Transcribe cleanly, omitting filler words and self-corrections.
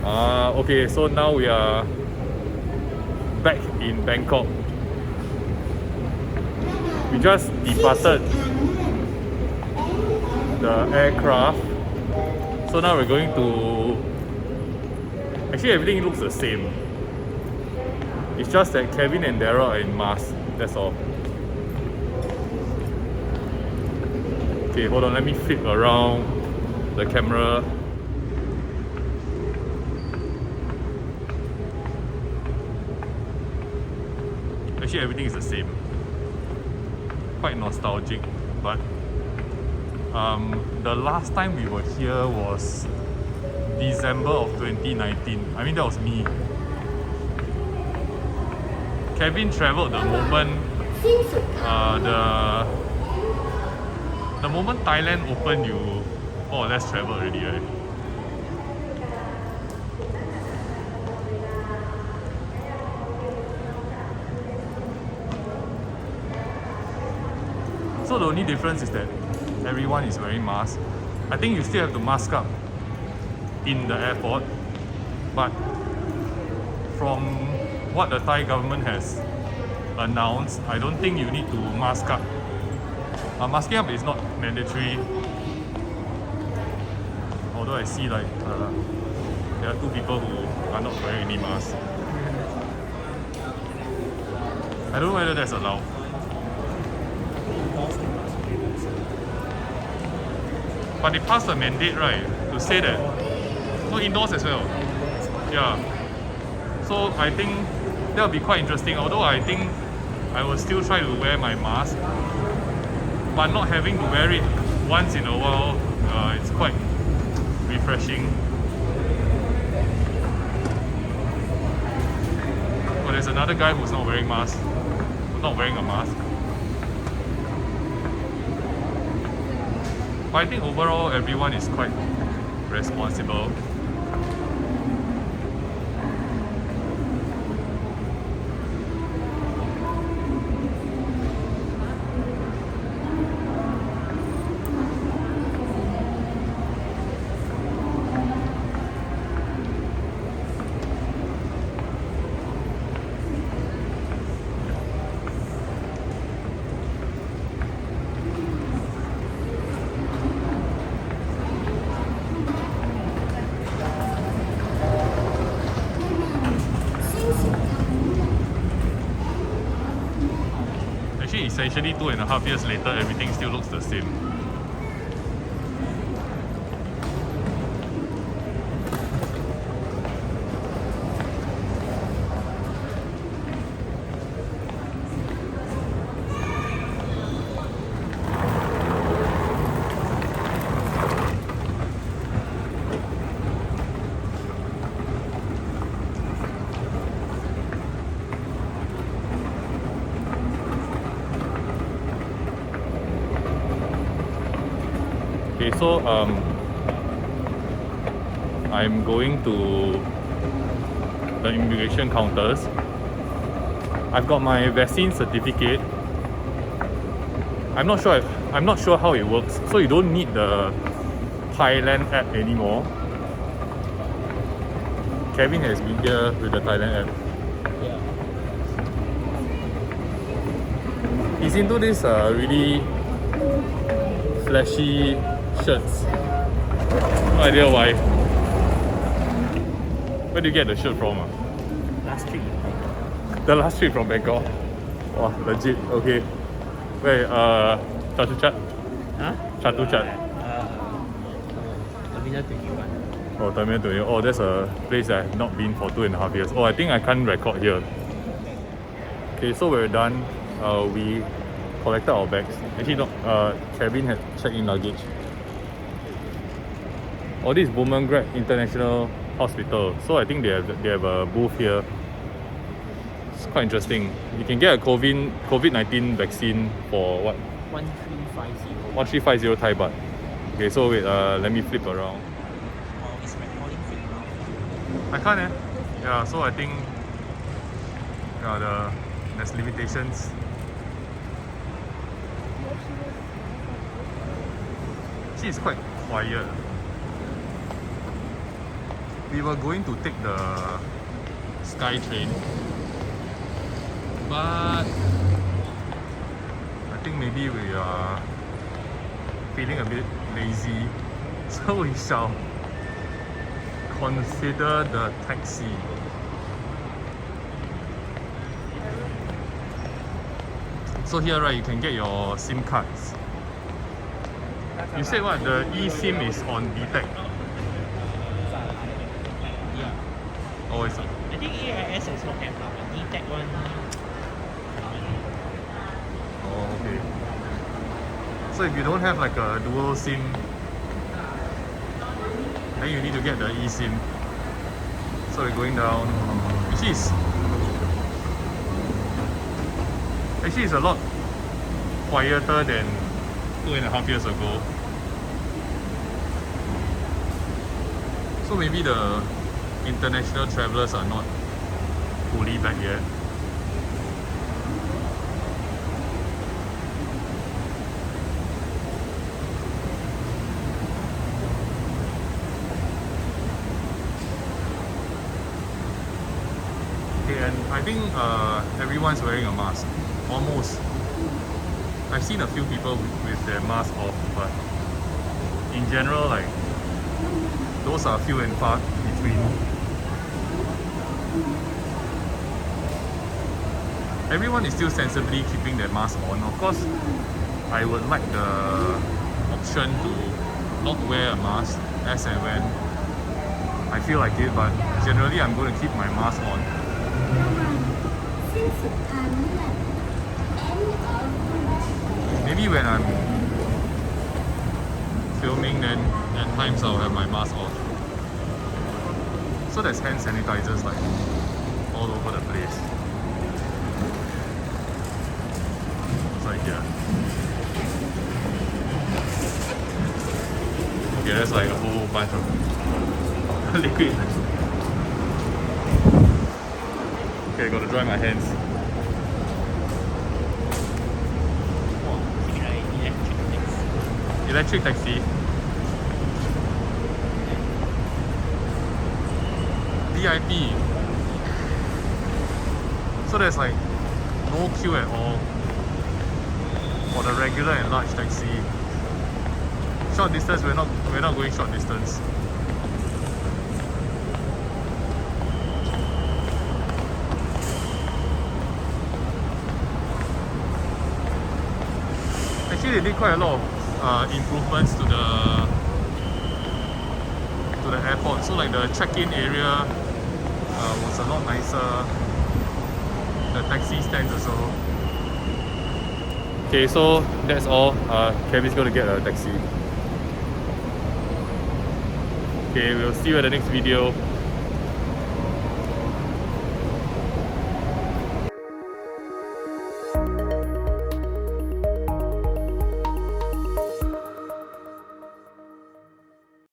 Okay, so now we are back in Bangkok. We just departed the aircraft. So now we're going to... Actually, everything looks the same. It's just that Kevin and Daryl are in masks. That's all. Okay, hold on. Let me flip around the camera. Actually, everything is the same. Quite nostalgic, but the last time we were here was December of 2019. I mean, that was me. Kevin traveled the moment the moment Thailand opened, you more or less travel already, right? So the only difference is that everyone is wearing masks. I think you still have to mask up in the airport, but from what the Thai government has announced, I don't think you need to mask up. Masking up is not mandatory, although I see like there are two people who are not wearing any masks. I don't know whether that's allowed. But they passed a mandate, right, to say that no, indoors as well. Yeah. So I think that will be quite interesting. Although I think I will still try to wear my mask, but not having to wear it once in a while, it's quite refreshing. But there's another guy who's not wearing a mask. But I think overall everyone is quite responsible. Actually, essentially 2.5 years later, everything still looks the same. Okay, so I'm going to the immigration counters. I've got my vaccine certificate. I'm not sure how it works. So you don't need the Thailand app anymore. Kevin has been here with the Thailand app. Yeah. He's into this really flashy shirts. No idea why. Where do you get the shirt from? Last trip. The last trip from Bangkok. Wow, legit. Okay. Wait, Chatuchat? Huh? Chatuchat. Terminal 21. Oh, Terminal 20. Oh, that's a place that I've not been for 2.5 years. Oh, I think I can't record here. Okay, so we're done. We collected our bags. Actually, not. Kevin had checked-in luggage. Oh, this is Bumrungrad International Hospital. So I think they have a booth here. It's quite interesting. You can get a COVID-19 vaccine for what? 1350. 1350 Thai baht. Okay, so wait, let me flip around. Oh, it's recording thing now. I can't Yeah, so I think there's limitations. Actually, it's quite quiet. we were going to take the Sky train, but I think maybe we are feeling a bit lazy, so we shall consider the taxi. So here, right, you can get your SIM cards. You said what? The eSIM is on BTEC. Yeah. Oh, it's I think AIS also have now. The tech one. oh, okay. So if you don't have like a dual SIM, then you need to get the eSIM. So we're going down. Actually it's a lot quieter than 2.5 years ago. So maybe the international travelers are not fully back yet. Okay, and I think everyone's wearing a mask. Almost. I've seen a few people with their mask off, but in general, like, those are few and far between. Everyone is still sensibly keeping their mask on. Of course, I would like the option to not wear a mask as and when I feel like it, but generally I'm going to keep my mask on. Maybe when I'm filming, then at times I'll have my mask off. So there's hand sanitizers like all over the place. It's like here. Okay, there's like a whole bunch of liquid. Okay, gotta dry my hands. Electric taxi. VIP. So there's like no queue at all for the regular and large taxi. Short distance, we're not going short distance. Actually, they did quite a lot of improvements to the airport. So like the check-in area was a lot nicer. The taxi stands also. Okay, so that's all. Kevin's going to get a taxi. Okay, we'll see you at the next video.